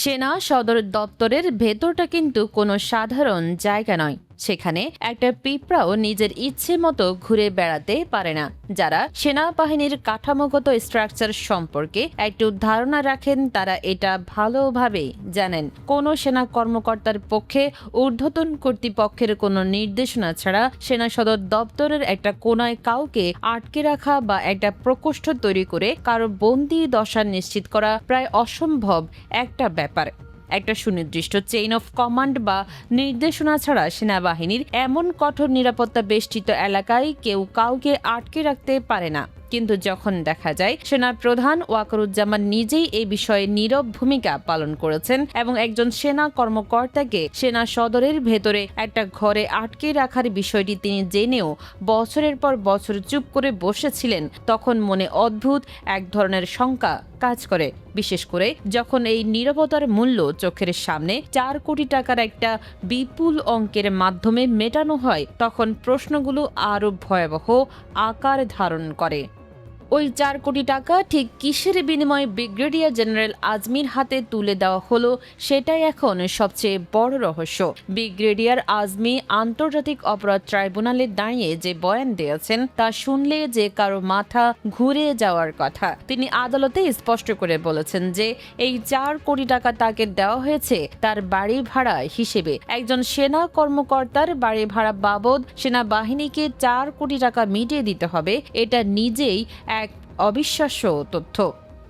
সেনা সদর দপ্তরের ভেতরটা কিন্তু কোনো সাধারণ জায়গা নয়। সেখানে একটা পিঁপড়াও নিজের ইচ্ছে মতো ঘুরে বেড়াতে পারে না। যারা সেনাবাহিনীর কাঠামোগত স্ট্রাকচার সম্পর্কে একটু ধারণা রাখেন তারা এটা ভালোভাবেই জানেন। কোনো সেনা কর্মকর্তার পক্ষে ঊর্ধ্বতন কর্তৃপক্ষের কোনো নির্দেশনা ছাড়া সেনা সদর দপ্তরের একটা কোনায় কাউকে আটকে রাখা বা একটা প্রকোষ্ঠ তৈরি করে কারো বন্দি দশা নিশ্চিত করা প্রায় অসম্ভব একটা ব্যাপার। একটা সুনির্দিষ্ট চেইন অফ কমান্ড বা নির্দেশনা ছাড়া সেনাবাহিনীর এমন কঠোর নিরাপত্তা বেষ্টিত এলাকায় কেউ কাউকে আটকে রাখতে পারে না। কিন্তু যখন দেখা যায় সেনা প্রধান ওয়াকারুজ্জামান নিজেই এই বিষয়ে নীরব ভূমিকা পালন করেছেন এবং একজন সেনা কর্মকর্তাকে সেনা সদরের ভেতরে একটা ঘরে আটকে রাখার বিষয়টি তিনি জেনেও বছরের পর বছর চুপ করে বসেছিলেন, তখন মনে অদ্ভুত এক ধরনের শঙ্কা কাজ করে। বিশেষ করে যখন এই নীরবতার মূল্য চোখের সামনে 4 কোটি টাকার একটা বিপুল অঙ্কের মাধ্যমে মেটানো হয়, তখন প্রশ্নগুলো আরো ভয়াবহ আকার ধারণ করে। ওই 4 কোটি টাকা ঠিক কিসের বিনিময়ে ব্রিগেডিয়ার জেনারেল আজমির হাতে তুলে দেওয়া হলো সেটাই এখন সবচেয়ে বড় রহস্য। ব্রিগেডিয়ার আজমি আন্তর্জাতিক অপরাধ ট্রাইব্যুনালে দাঁড়িয়ে যে বয়ান দিয়েছেন তা শুনলে যে কারো মাথা ঘুরে যাওয়ার কথা। তিনি আদালতে স্পষ্ট করে বলেছেন যে এই 4 কোটি টাকা তাকে দেওয়া হয়েছে তার বাড়ি ভাড়া হিসেবে। একজন সেনা কর্মকর্তার বাড়ি ভাড়া বাবদ সেনাবাহিনীকে 4 কোটি টাকা মিটিয়ে দিতে হবে, এটা নিজেই এক অবিশ্বাস্য তথ্য।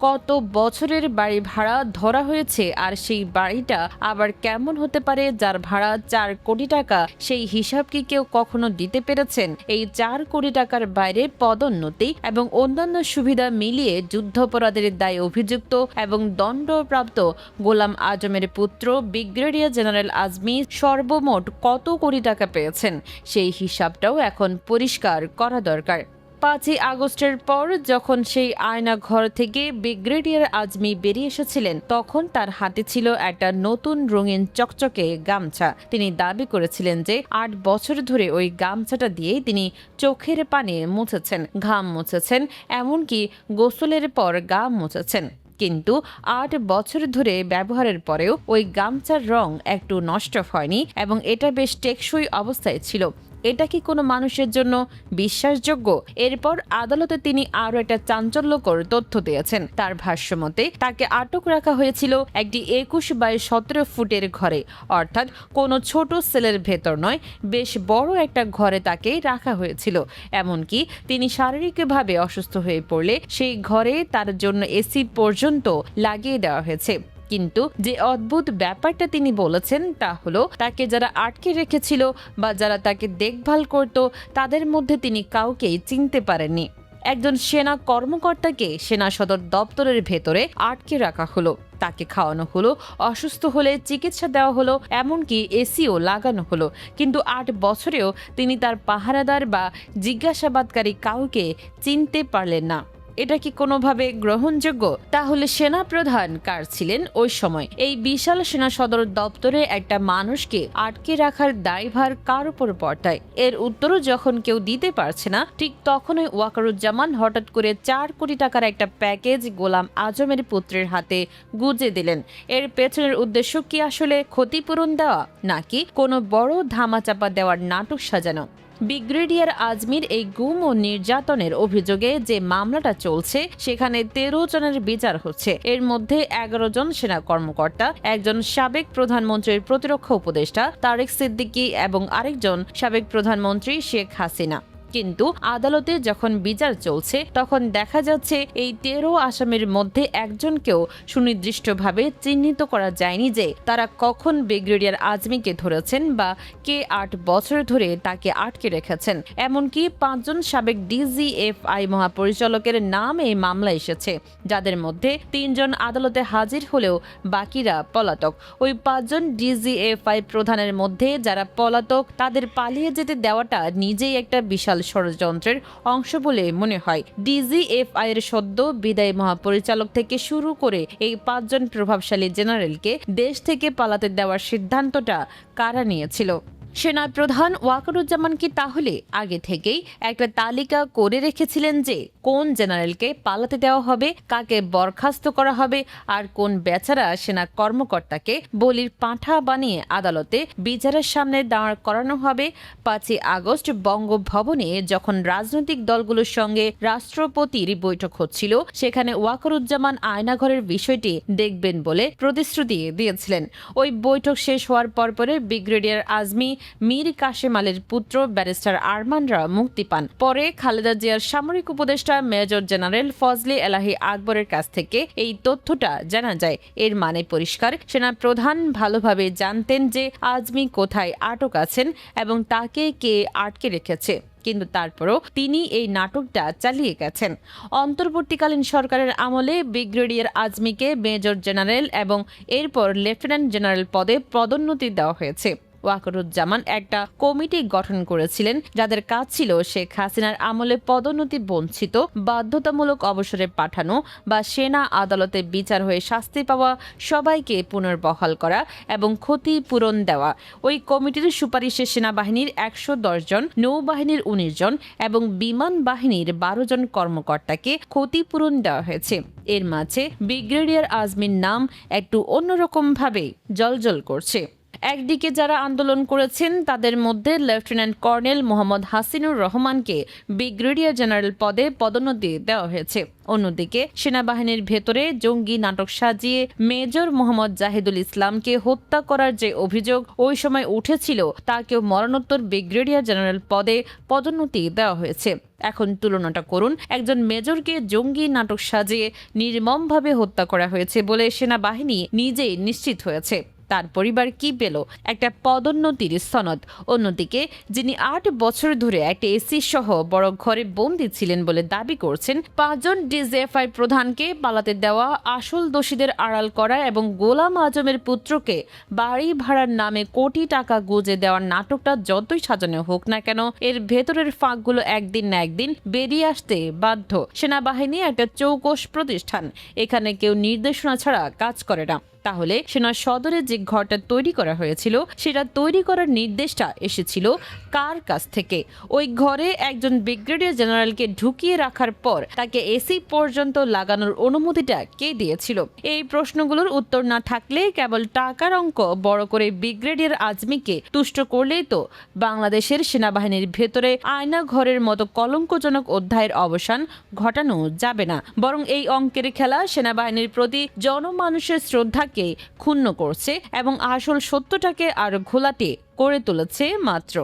কত বছরের বাড়ি ভাড়া ধরা হয়েছে আর সেই বাড়িটা আবার কেমন হতে পারে যার ভাড়া 4 কোটি টাকা, সেই হিসাব কি কেউ কখনো দিতে পেরেছেন? এই 4 কোটি টাকার বাইরে পদোন্নতি এবং অন্যান্য সুবিধা মিলিয়ে যুদ্ধাপরাধের দায়ে অভিযুক্ত এবং দণ্ডপ্রাপ্ত গোলাম আজমের পুত্র ব্রিগেডিয়ার জেনারেল আজমি সর্বমোট কত কোটি টাকা পেয়েছেন সেই হিসাবটাও এখন পরিষ্কার করা দরকার। 5ই আগস্টের পর যখন সেই আয়না ঘর থেকে ব্রিগেডিয়ার আজমি বেরিয়ে এসেছিলেন তখন তার হাতে ছিল একটা নতুন রঙিন চকচকে গামছা। তিনি দাবি করেছিলেন যে 8 বছর ধরে ওই গামছাটা দিয়েই তিনি চোখের পানি মুছেছেন, ঘাম মুছেছেন, এমনকি গোসলের পর গা মুছেছেন। কিন্তু 8 বছর ধরে ব্যবহারের পরেও ওই গামছার রং একটু নষ্ট হয়নি এবং এটা বেশ টেকসই অবস্থায় ছিল। এটা কি কোনো মানুষের জন্য বিশ্বাসযোগ্য? এরপর আদালতে তিনি আরও একটা চাঞ্চল্যকর তথ্য দিয়েছেন। তার ভাষ্যমতে তাকে আটক রাখা হয়েছিল একটি 21x17 ফুটের ঘরে, অর্থাৎ কোনো ছোট সেলের ভেতর নয়, বেশ বড় একটা ঘরে তাকে রাখা হয়েছিল। এমনকি তিনি শারীরিকভাবে অসুস্থ হয়ে পড়লে সেই ঘরে তার জন্য এসি পর্যন্ত লাগিয়ে দেওয়া হয়েছে। কিন্তু যে অদ্ভুত ব্যাপারটা তিনি বলেছেন তা হলো তাকে যারা আটকে রেখেছিল বা যারা তাকে দেখভাল করত তাদের মধ্যে তিনি কাউকেই চিনতে পারেননি। একজন সেনা কর্মকর্তাকে সেনা সদর দপ্তরের ভেতরে আটকে রাখা হলো, তাকে খাওয়ানো হলো, অসুস্থ হলে চিকিৎসা দেওয়া হলো, এমনকি এসিও লাগানো হলো, কিন্তু 8 বছরেও তিনি তার পাহারাদার বা জিজ্ঞাসাবাদকারী কাউকে চিনতে পারলেন না। এটা কি কোনোভাবে গ্রহণযোগ্য? তাহলে সেনা প্রধান কার ছিলেন ওই সময়? এই বিশাল সেনা সদর দপ্তরে একটা মানুষকে আটকে রাখার দায়ভার কার উপর বর্তায়? এর উত্তরও যখন কেউ দিতে পারছে না, ঠিক তখনই ওয়াকারুজ্জামান হঠাৎ করে 4 কোটি টাকার একটা প্যাকেজ গোলাম আজমের পুত্রের হাতে গুজে দিলেন। এর পেছনের উদ্দেশ্য কি আসলে ক্ষতিপূরণ দেওয়া, নাকি কোনো বড় ধামাচাপা দেওয়ার নাটক সাজানো? ব্রিগেডিয়ার আজমির এই গুম ও নির্যাতনের অভিযোগে যে মামলাটা চলছে সেখানে 13 জনের বিচার হচ্ছে। এর মধ্যে 11 জন সেনা কর্মকর্তা, একজন সাবেক প্রধানমন্ত্রীর প্রতিরক্ষা উপদেষ্টা তারেক সিদ্দিকী এবং আরেকজন সাবেক প্রধানমন্ত্রী শেখ হাসিনা। কিন্তু আদালতে যখন বিচার চলছে তখন দেখা যাচ্ছে এই 13 আসামির মধ্যে একজনকেও সুনির্দিষ্টভাবে চিহ্নিত করা যায়নি যে তারা কখন ব্রিগেডিয়ার আজমিকে ধরেছেন বা কে 8 বছর ধরে তাকে আটকে রেখেছেন। এমনকি 5 জন সাবেক ডিজিএফআই মহাপরিচালকের নাম এই মামলা এসেছে, যাদের মধ্যে 3 জন আদালতে হাজির হলেও বাকিরা পলাতক। ওই 5 জন ডিজিএফআই প্রধানের মধ্যে যারা পলাতক তাদের পালিয়ে যেতে দেওয়াটা নিজেই একটা বিশাল ষড়যন্ত্রের অংশ বলে মনে হয়। ডিজিএফআই এর সদ্য বিদায়ী মহাপরিচালক থেকে শুরু করে এই 5 জন প্রভাবশালী জেনারেলকে দেশ থেকে পালাতে দেওয়ার সিদ্ধান্তটা কারা নিয়েছিল? সেনাপ্রধান ওয়াকারুজ্জামান কি তাহলে আগে থেকেই একটা তালিকা করে রেখেছিলেন যে কোন জেনারেলকে পালাতে দেওয়া হবে, কাকে বরখাস্ত করা হবে, আর কোন বেচারা সেনা কর্মকর্তাকে বলির পাঁঠা বানিয়ে আদালতে বিচারের সামনে দাঁড় করানো হবে? 5ই আগস্ট বঙ্গভবনে যখন রাজনৈতিক দলগুলোর সঙ্গে রাষ্ট্রপতির বৈঠক হচ্ছিল, সেখানে ওয়াকারুজ্জামান আয়নাঘরের বিষয়টি দেখবেন বলে প্রতিশ্রুতি দিয়েছিলেন। ওই বৈঠক শেষ হওয়ার পরে ব্রিগেডিয়ার আজমি, মীর কাশেম আলীর পুত্র ব্যারিস্টার আরমানরা মুক্তি পান। পরে খালেদা জিয়ার সামরিক উপদেষ্টা মেজর জেনারেল ফজলে এলাহি আকবরের কাছ থেকে এই তথ্যটা জানা যায়। এর মানে পরিষ্কার, সেনাপ্রধান ভালোভাবে জানতেন যে আজমি কোথায় আটক আছেন এবং তাকে কে আটকে রেখেছে, কিন্তু তারপরও তিনি এই নাটকটা চালিয়ে গেছেন। অন্তর্বর্তীকালীন সরকারের আমলে ব্রিগেডিয়ার আজমিকে মেজর জেনারেল এবং এরপর লেফটেন্যান্ট জেনারেল পদে পদোন্নতি দেওয়া হয়েছে। ওয়াকারুজ্জামান একটা কমিটি গঠন করেছিলেন যাদের কাজ ছিল শেখ হাসিনার আমলে পদোন্নতি বঞ্চিত, বাধ্যতামূলক অবসরে পাঠানো বা সেনা আদালতে বিচার হয়ে শাস্তি পাওয়া সবাইকে পুনর্বহাল করা এবং ক্ষতিপূরণ দেওয়া। ওই কমিটির সুপারিশে সেনাবাহিনীর 110 জন, নৌবাহিনীর 19 জন এবং বিমান বাহিনীর 12 জন কর্মকর্তাকে ক্ষতিপূরণ দেওয়া হয়েছে। এর মাঝে ব্রিগেডিয়ার আজমির নাম একটু অন্যরকম ভাবে জলজল করছে। একদিকে যারা আন্দোলন করেছেন তাদের মধ্যে লেফটেন্যান্ট কর্নেল মোহাম্মদ হাসিনুর রহমানকে ব্রিগেডিয়ার জেনারেল পদে পদোন্নতি দেওয়া হয়েছে। অন্যদিকে সেনাবাহিনীর ভেতরে জঙ্গি নাটক সাজিয়ে মেজর মোহাম্মদ জাহিদুল ইসলামকে হত্যা করার যে অভিযোগ ওই সময় উঠেছিল, তাকেও মরণোত্তর ব্রিগেডিয়ার জেনারেল পদে পদোন্নতি দেওয়া হয়েছে। এখন তুলনাটা করুন, একজন মেজরকে জঙ্গি নাটক সাজিয়ে নির্মমভাবে হত্যা করা হয়েছে বলে সেনাবাহিনী নিজেই নিশ্চিত হয়েছে, তার পরিবার কি পেল? একটা পদোন্নতির সনদ। অন্যদিকে যিনি 8 বছর ধরে একটা এসি সহ বড় ঘরে বন্দী ছিলেন বলে দাবি করছেন, 5 জন ডিজিএফআই প্রধানকে পালাতে দেওয়া, আসল দোষীদের আড়াল করা এবং গোলাম আজমের পুত্রকে বাড়ি ভাড়ার নামে কোটি টাকা গুজে দেওয়ার নাটকটা যতই সাজানো হোক না কেন, এর ভেতরের ফাঁকগুলো একদিন না একদিন বেরিয়ে আসতে বাধ্য। সেনাবাহিনী একটা চৌকস প্রতিষ্ঠান, এখানে কেউ নির্দেশনা ছাড়া কাজ করে না। তাহলে সেনা সদরে যে ঘরটা তৈরি করা হয়েছিল, সেটা তৈরি করার নির্দেশটা এসেছিল কার কাছ থেকে? ওই ঘরে একজন ব্রিগেডিয়ার জেনারেলকে ঢুকিয়ে রাখার পর তাকে এসি পর্যন্ত লাগানোর অনুমতিটা কে দিয়েছিল? এই প্রশ্নগুলোর উত্তর না থাকলে কেবল টাকার অঙ্ক বড় করে ব্রিগেডিয়ার আজমিকে তুষ্ট করলেই তো বাংলাদেশের সেনাবাহিনীর ভেতরে আয়না ঘরের মতো কলঙ্কজনক অধ্যায়ের অবসান ঘটানো যাবে না। বরং এই অঙ্কের খেলা সেনাবাহিনীর প্রতি জনমানুষের শ্রদ্ধা ক্ষুণ্ণ করছে এবং আসল সত্যটাকে আরো ঘোলাটে করে তুলেছে মাত্র।